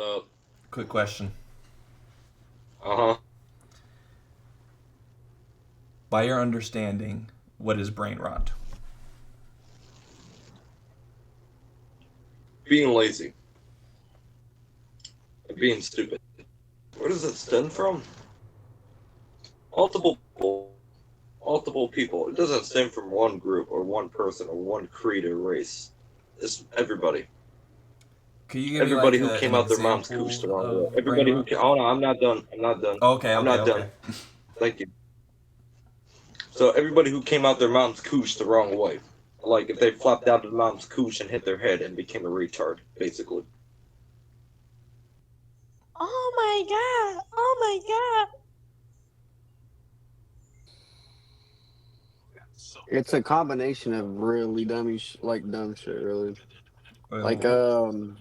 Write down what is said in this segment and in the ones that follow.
up? Quick question. Uh huh. By your understanding, what is brain rot? Being lazy, being stupid. Where does it stem from? Multiple people. Multiple people. It doesn't stem from one group or one person or one creed or race. It's everybody. Could you give me Everybody like who came an out their mom's cooch example the wrong way. of brain Everybody who rot? came. Oh no, I'm not done. I'm not done. Okay, I'm okay, not done. okay. Thank you. So everybody who came out their mom's cooch the wrong way. Like if they flopped out of mom's cooch and hit their head and became a retard, basically. Oh my god! Oh my god! It's a combination of really dumb shit, really. Like, Well,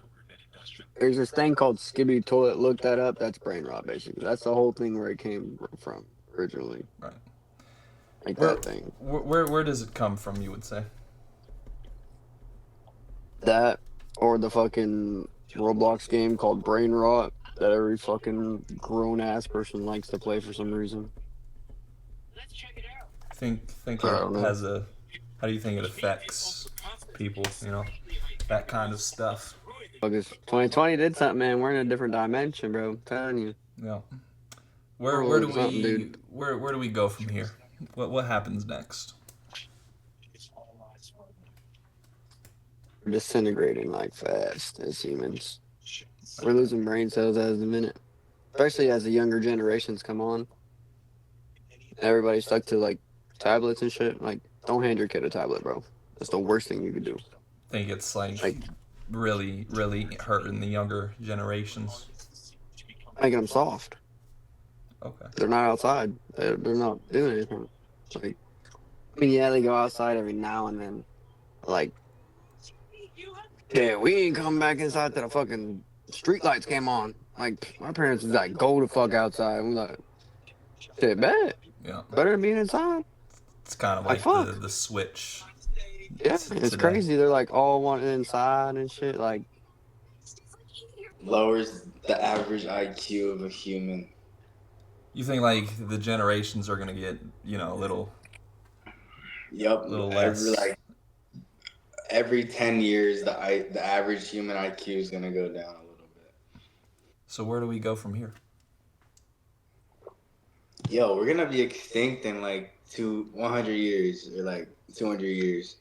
there's this thing called Skibby Toilet. Look that up. That's brain rot, basically. That's the whole thing where it came from originally. right. Like Where, that thing. where does it come from? You would say. That or the fucking Roblox game called Brain Rot that every fucking grown ass person likes to play for some reason. Think I it don't know. has a. How do you think it affects people? You know, that kind of stuff. Because 2020 did something, man. We're in a different dimension, bro. I'm telling you. Yeah. We're Where do losing something, dude. where do we go from here? What happens next? We're disintegrating like fast as humans. We're losing brain cells as the minute. Especially as the younger generations come on. Everybody's stuck to like tablets and shit. Like, don't hand your kid a tablet, bro. That's the worst thing you could do. Think it's like Like, really hurting the younger generations. making them soft. Okay. They're not outside. They're not doing anything. Like, I mean, yeah, they go outside every now and then. Like, yeah, we ain't coming back inside till the fucking street lights came on. Like, my parents was like, go the fuck outside. I'm like, shit, bad. Yeah. Better than being inside. It's kind of Like, like the fuck. the switch Yeah, it's today. crazy. They're like all wanting inside and shit. Like, Lowers the average IQ of a human. You think like the generations are gonna get a Yep. little Every less. like every 10 years, the average human IQ is gonna go down a little bit. So where do we go from here? Yo, we're gonna be extinct in like 100 years or like 200 years.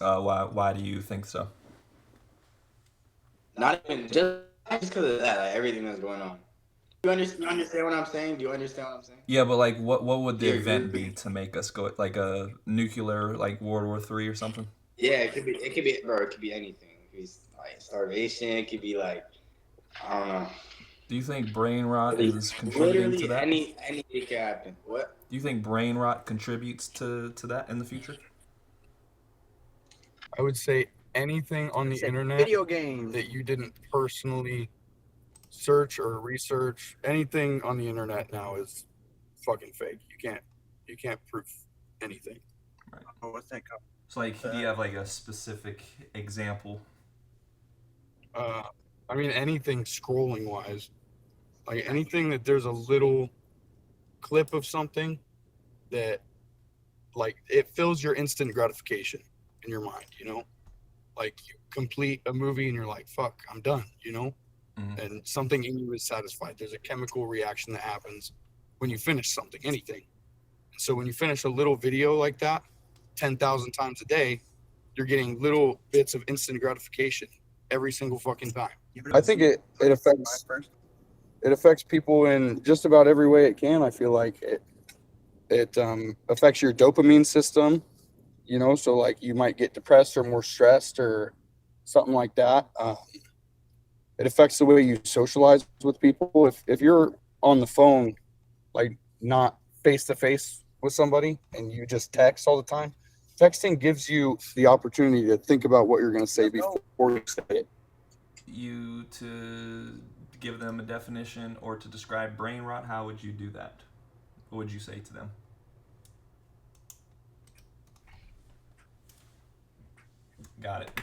Why do you think so? Not even just because of that. Like everything that's going on. You understand what I'm saying? Do you understand what I'm saying? Yeah, but like what would Do the you event agree? be to make us go like a nuclear like World War III or something? Yeah, it could be. It could be, bro. It could be anything. It could be like starvation. It could be like I don't know. Do you think brain rot is contributing to Literally that? anything can happen. What? Do you think brain rot contributes to that in the future? I would say anything on the internet video games. that you didn't personally search or research, anything on the internet now is fucking fake. You can't prove anything. Oh, what's that called? So like, do you have like a specific example? I mean, anything scrolling wise, like anything that there's a little clip of something that, like, it fills your instant gratification in your mind, you know? Like, you complete a movie and you're like, fuck, I'm done, you know? Mhm. And something in you is satisfied. There's a chemical reaction that happens when you finish something, anything. So when you finish a little video like that 10,000 times a day, you're getting little bits of instant gratification every single fucking time. I think it affects people in just about every way it can. I feel like it affects your dopamine system, you know, so like you might get depressed or more stressed or something like that. It affects the way you socialize with people. If you're on the phone, like not face to face with somebody and you just text all the time, texting gives you the opportunity to think about what you're going to say before you say it. You to give them a definition or to describe brain rot, how would you do that? What would you say to them? Got it.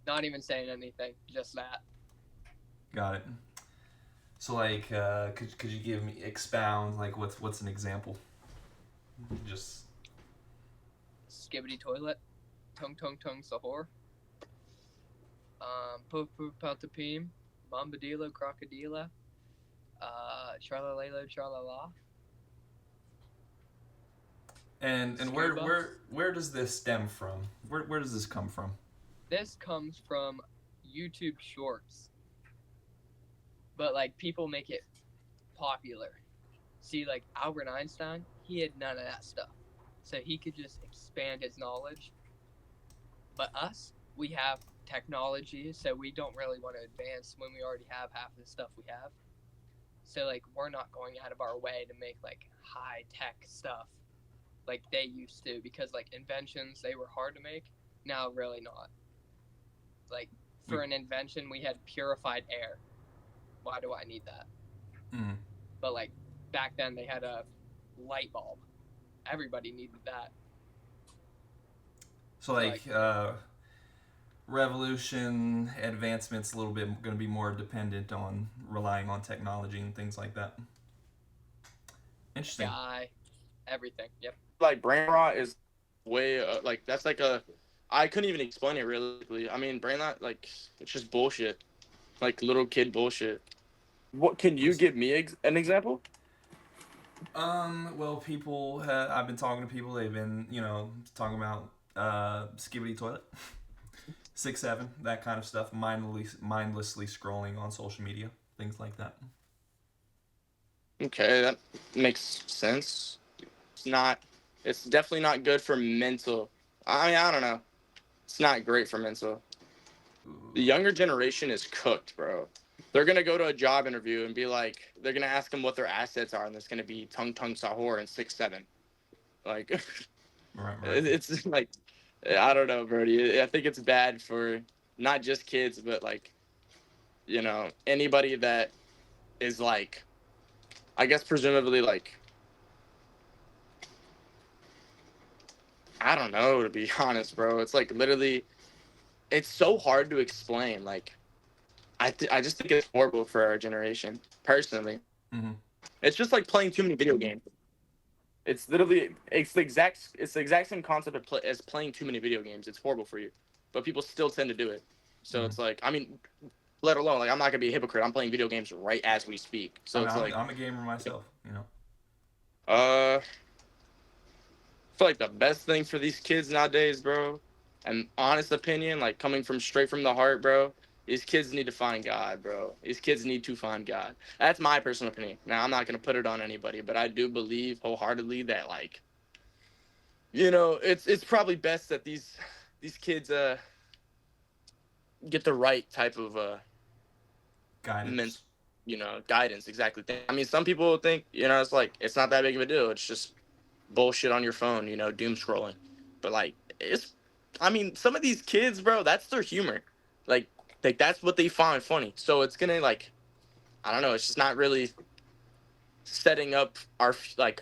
Not even saying anything, just that. Got it. So like, could you expound like what's an example? Just Skibbity toilet, tung tung tung sahur, poop poop paltapim, bombadillo crocodila, tralalelo tralala. and where does this stem from? Where does this come from? This comes from YouTube Shorts, but like people make it popular. See, like Albert Einstein, he had none of that stuff, so he could just expand his knowledge. But us, we have technology, so we don't really want to advance when we already have half the stuff we have. So like we're not going out of our way to make like high tech stuff like they used to, because like inventions, they were hard to make. Now really not. Like for an invention, we had purified air. Why do I need that? Mm. But like back then they had a light bulb. Everybody needed that. So like revolution, advancement's a little bit going to be more dependent on relying on technology and things like that. Interesting. Guy, everything. Yep. Like brain rot is way like that's like a I couldn't even explain it realistically. I mean, brain rot, like it's just bullshit, like little kid bullshit. What can you give me an example? Well, people I've been talking to people. They've been talking about skibbity toilet, 6-7, that kind of stuff. Mindlessly scrolling on social media, things like that. Okay, that makes sense. It's definitely not good for mental. I mean, I don't know. It's not great for mental. The younger generation is cooked, bro. They're going to go to a job interview and be like, they're going to ask them what their assets are, and it's going to be tung tung sahur and 6-7. Like, right. It's like, I don't know, Brody. I think it's bad for not just kids, but like, anybody that is like, I guess presumably like, I don't know, to be honest, bro. It's like literally, it's so hard to explain. Like, I just think it's horrible for our generation, personally. Mm-hmm. It's just like playing too many video games. It's literally, it's the exact same concept as playing too many video games. It's horrible for you, but people still tend to do it. So It's like, I mean, let alone, like, I'm not gonna be a hypocrite. I'm playing video games right as we speak. So I'm a gamer myself, I feel like the best thing for these kids nowadays, bro, and honest opinion, like coming from straight from the heart, bro, these kids need to find God, bro. These kids need to find God. That's my personal opinion. Now, I'm not going to put it on anybody, but I do believe wholeheartedly that, like, it's probably best that these kids get the right type of guidance. Guidance, exactly. I mean, some people think, it's like, it's not that big of a deal. It's just bullshit on your phone, doom scrolling. But, like, some of these kids, bro, that's their humor. Like that's what they find funny. So it's gonna, like, I don't know. It's just not really setting up our future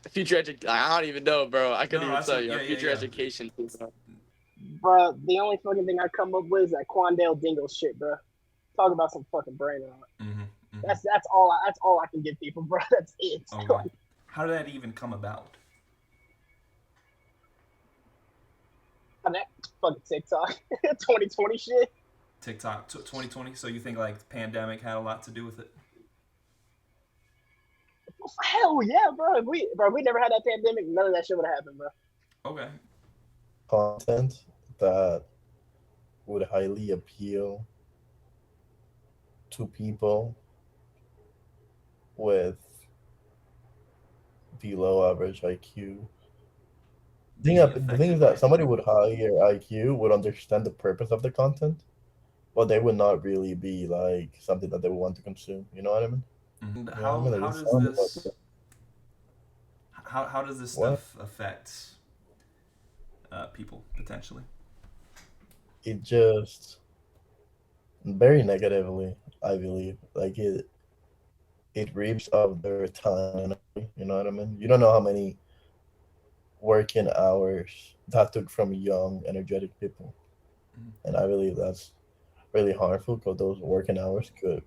education. I don't even know, bro. I couldn't even tell you. Our future education. Bro, the only fucking thing I come up with is that Quandale Dingle shit, bro. Talk about some fucking brain rot. Mm-hmm. That's all I can give people, bro. That's it. Okay. How did that even come about? That fucking TikTok 2020 shit. TikTok 2020. So you think like the pandemic had a lot to do with it? Hell yeah, bro. If we never had that pandemic, none of that shit would have happened, bro. Okay. Content that would highly appeal to people with below average IQ. The thing is that somebody with higher IQ would understand the purpose of the content, but they would not really be like something that they would want to consume. You know what I mean? Mm-hmm. How does this stuff affect people potentially? It just very negatively, I believe. Like it reaps of their time. You know what I mean? You don't know how many working hours that took from young, energetic people. And I believe that's really harmful because those working hours could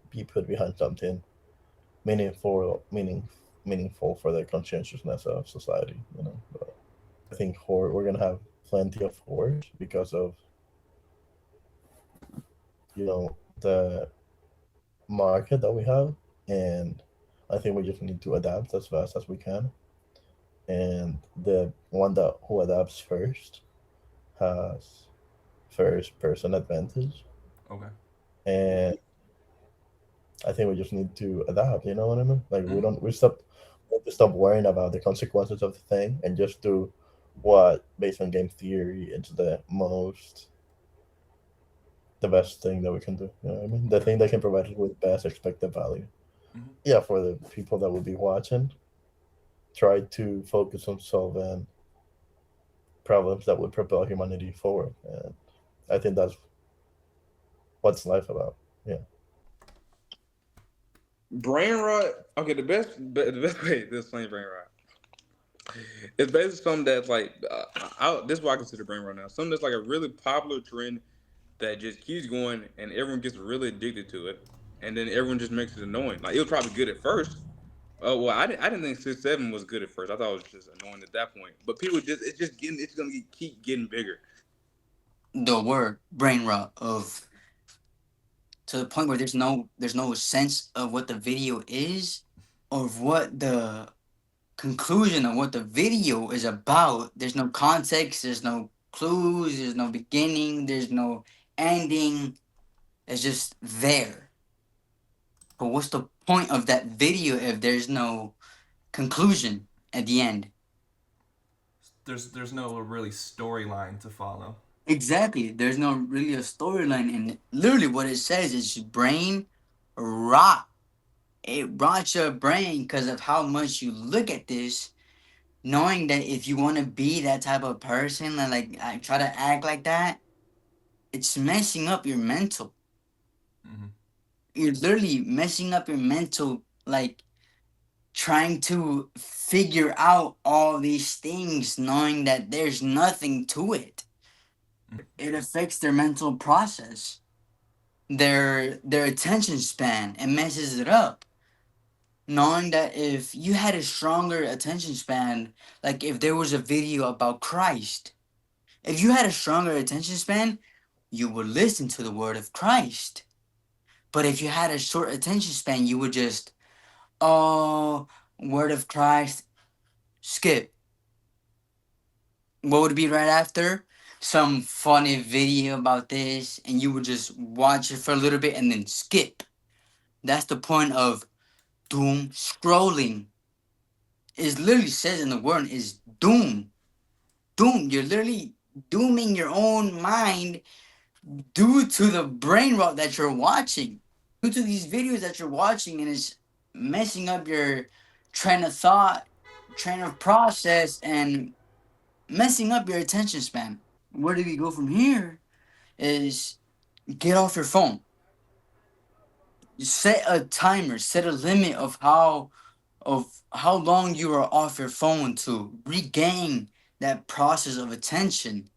be put behind something meaningful for the conscientiousness of society. But I think we're gonna have plenty of horrors because of the market that we have, and I think we just need to adapt as fast as we can. And the one that who adapts first has first person advantage, Okay. and I think we just need to adapt. You know what I mean? Like Mhm. we have to stop worrying about the consequences of the thing and just do what, based on game theory, it's the best thing that we can do. You know what I mean? The thing that can provide us with best expected value. Mhm. Yeah, for the people that will be watching, try to focus on solving problems that would propel humanity forward. And I think that's what's life about. Yeah. Brain rot. Okay, the best way to explain brain rot. It's basically something that's like, this is what I consider brain rot now. Something that's like a really popular trend that just keeps going, and everyone gets really addicted to it, and then everyone just makes it annoying. Like it was probably good at first. Oh well, I didn't think 6 7 was good at first. I thought it was just annoying at that point. But people it's gonna keep getting bigger. The word brain rot of to the point where there's no sense of what the video is or of what the conclusion of what the video is about. There's no context, there's no clues, there's no beginning, there's no ending. It's just there. But what's the point of that video if there's no conclusion at the end? There's no really storyline to follow. Exactly. There's no really a storyline, and literally what it says is brain rot. It rots your brain because of how much you look at this, knowing that if you want to be that type of person and like I try to act like that, it's messing up your mental. Mhm. You're literally messing up your mental, like trying to figure out all these things, knowing that there's nothing to it. It affects their mental process, their attention span, and messes it up. Knowing that if you had a stronger attention span, like if there was a video about Christ, if you had a stronger attention span, you would listen to the word of Christ. But if you had a short attention span, you would just, oh, word of Christ, skip. What would be right after? Some funny video about this, and you would just watch it for a little bit and then skip. That's the point of doom scrolling. It literally says in the word is doom. Doom. You're literally dooming your own mind due to the brain rot that you're watching. Due to these videos that you're watching, and it's messing up your train of thought, train of process, and messing up your attention span. Where do we go from here? Is get off your phone. Set a timer, set a limit of how long you are off your phone to regain that process of attention,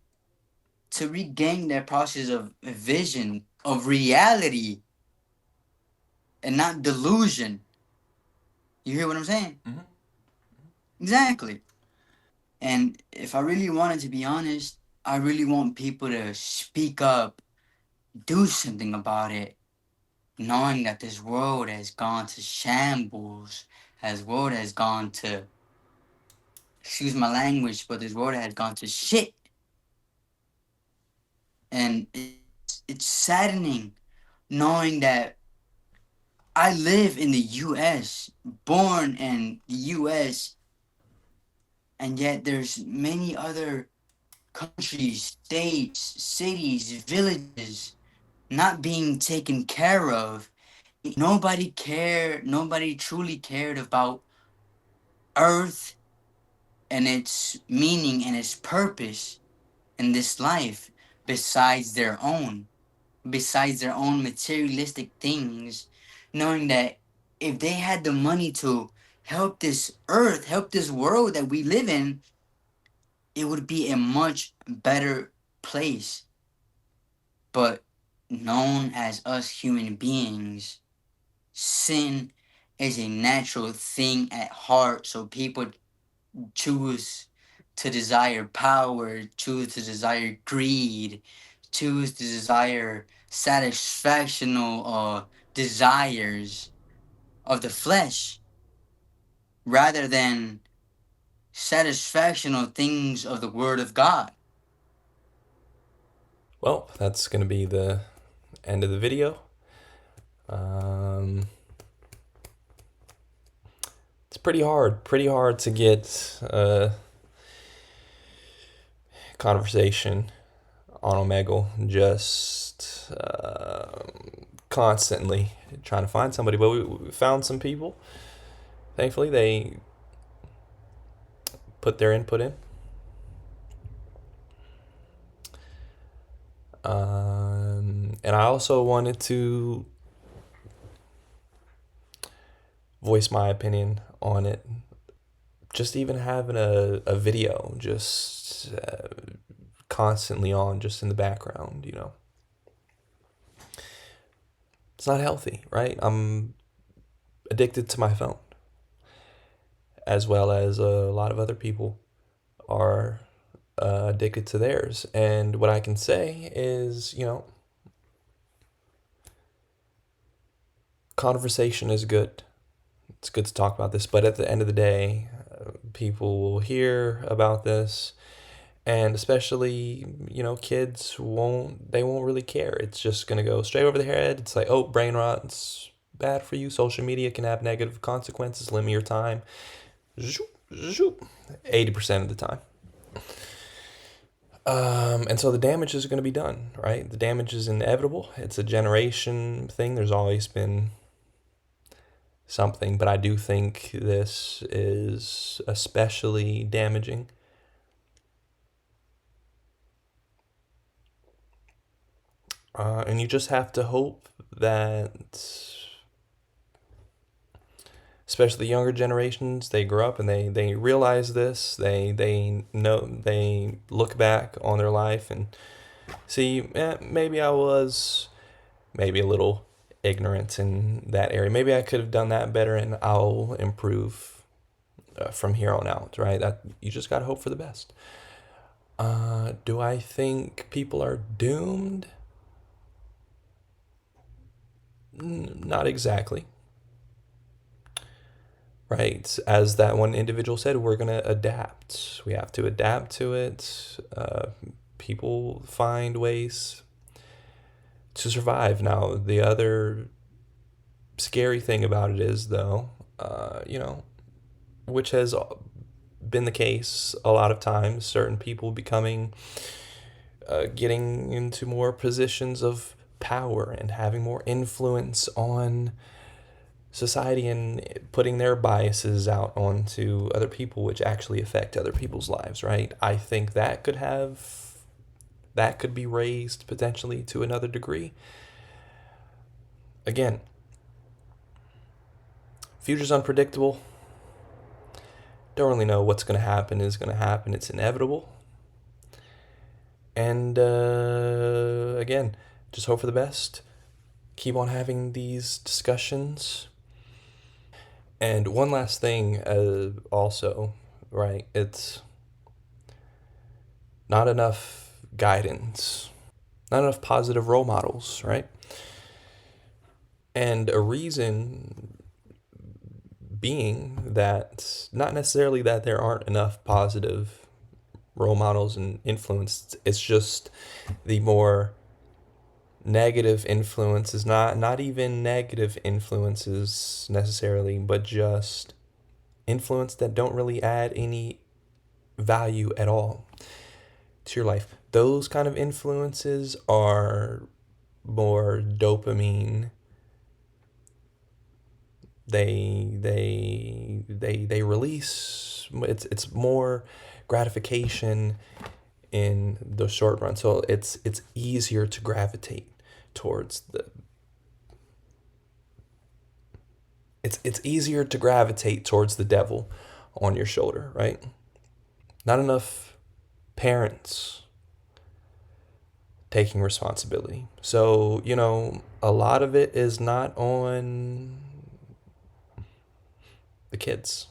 to regain that process of vision, of reality, and not delusion. You hear what I'm saying? Mhm. Exactly. And if I really wanted to be honest, I really want people to speak up, do something about it, knowing that this world has gone to shambles, this world has gone to, excuse my language, but this world has gone to shit. And it's saddening knowing that I live in the US, born in the US, and yet there's many other countries, states, cities, villages not being taken care of. Nobody truly cared about Earth and its meaning and its purpose in this life besides their own materialistic things, knowing that if they had the money to help this earth, help this world that we live in, it would be a much better place. but known as us human beings, sin is a natural thing at heart. So people choose to desire power, choose to desire greed, choose to desire satisfactional desires of the flesh rather than satisfactional things of the Word of God. Well, that's going to be the end of the video. It's pretty hard to get a conversation on Omegle, just constantly trying to find somebody, but we found some people. Thankfully, they put their input in. And I also wanted to voice my opinion on it. Just even having a video just constantly on, just in the background, you know. It's not healthy, right? I'm addicted to my phone, as well as a lot of other people are addicted to theirs. And what I can say is, you know, conversation is good. It's good to talk about this, but at the end of the day, people will hear about this, and especially, you know, kids won't really care. It's just going to go straight over their head. It's like, oh, brain rot, it's bad for you. Social media can have negative consequences. Limit your time. 80% of the time. And so the damage is going to be done, right? The damage is inevitable. It's a generation thing. There's always been something, but I do think this is especially damaging. And you just have to hope that, especially the younger generations, they grow up and they realize this. They know, they look back on their life and see, maybe I was maybe a little ignorant in that area. Maybe I could have done that better, and I'll improve from here on out, right? That you just got to hope for the best. Do I think people are doomed? Not exactly. Right, as that one individual said, we're going to adapt. We have to adapt to it. People find ways to survive. Now, the other scary thing about it is, though, you know, which has been the case a lot of times, certain people becoming, getting into more positions of power and having more influence on society and putting their biases out onto other people, which actually affect other people's lives, right? I think that could be raised potentially to another degree. Again, future's unpredictable. Don't really know what's going to happen is going to happen. It's inevitable. And again, just hope for the best. Keep on having these discussions. And one last thing, also, right? It's not enough guidance, not enough positive role models, right? And a reason being that not necessarily that there aren't enough positive role models and influence. It's just the more negative influences, not even negative influences necessarily, but just influence that don't really add any value at all to your life. Those kind of influences are more dopamine. They release, it's more gratification in the short run. So it's easier to gravitate towards it's easier to gravitate towards the devil on your shoulder, right? Not enough parents taking responsibility. So, you know, a lot of it is not on the kids.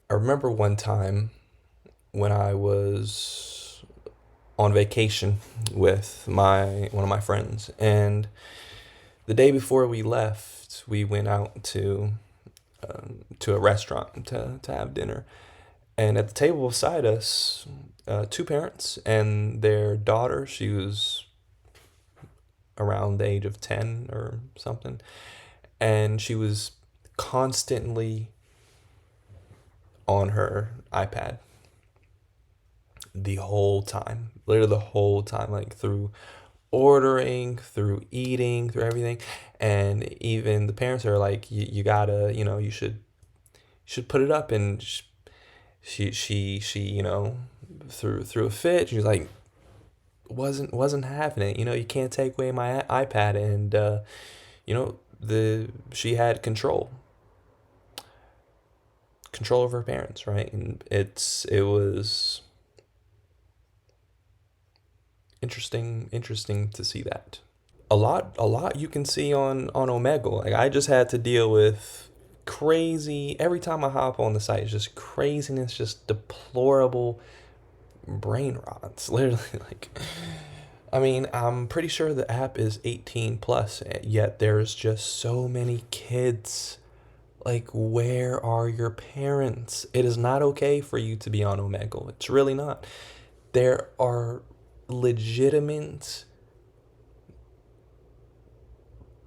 I remember one time when I was on vacation with one of my friends, and the day before we left, we went out to a restaurant to have dinner. And at the table beside us, two parents and their daughter. She was around the age of 10 or something, and she was constantly on her iPad the whole time, literally the whole time, like through ordering, through eating, through everything. And even the parents are like, you gotta, you know, you should put it up. And she you know, through a fit, she's like, wasn't having it. You know, you can't take away my iPad. And you know, she had control over her parents, right? And it was interesting to see that. A lot you can see on Omegle. Like, I just had to deal with crazy, every time I hop on the site, it's just craziness, just deplorable brain rots. Literally, like, I mean, I'm pretty sure the app is 18 plus, yet there's just so many kids. Like, where are your parents? It is not okay for you to be on Omegle. It's really not. There are legitimate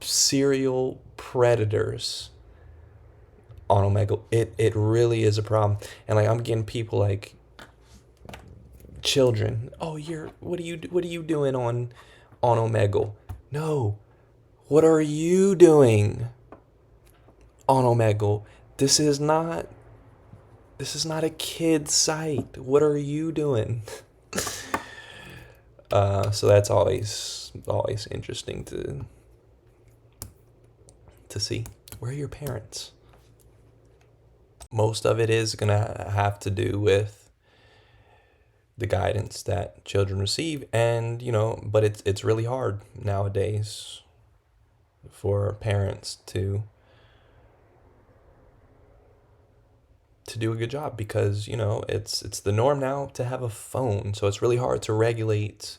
serial predators on Omegle. It really is a problem. And like, I'm getting people like, children, oh, what are you doing on Omegle? No, what are you doing on Omegle? This is not a kid's site. What are you doing? So that's always interesting to see. Where are your parents? Most of it is gonna have to do with the guidance that children receive, and you know, but it's really hard nowadays for parents to do a good job, because you know, it's the norm now to have a phone, so it's really hard to regulate.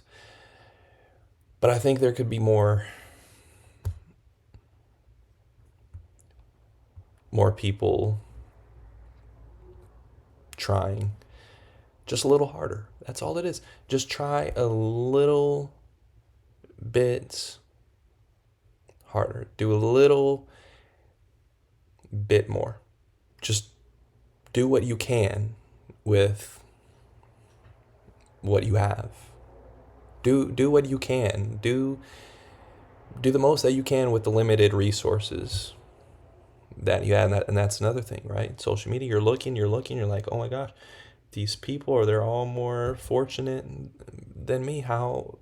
But I think there could be more people trying just a little harder. That's all it is. Just try a little bit harder. Do a little bit more. Just do what you can with what you have. Do what you can. Do the most that you can with the limited resources that you have. And that's another thing, right? Social media, you're looking, you're like, oh my gosh, these people they're all more fortunate than me. How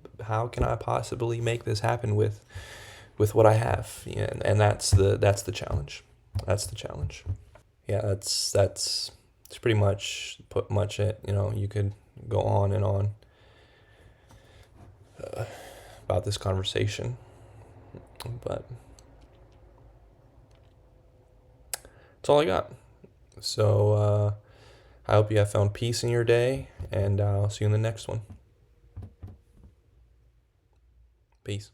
can I possibly make this happen with what I have? Yeah, and that's the challenge. That's the challenge. Yeah, that's pretty much it. You know, you could go on and on about this conversation, but that's all I got. So I hope you have found peace in your day, and I'll see you in the next one. Peace.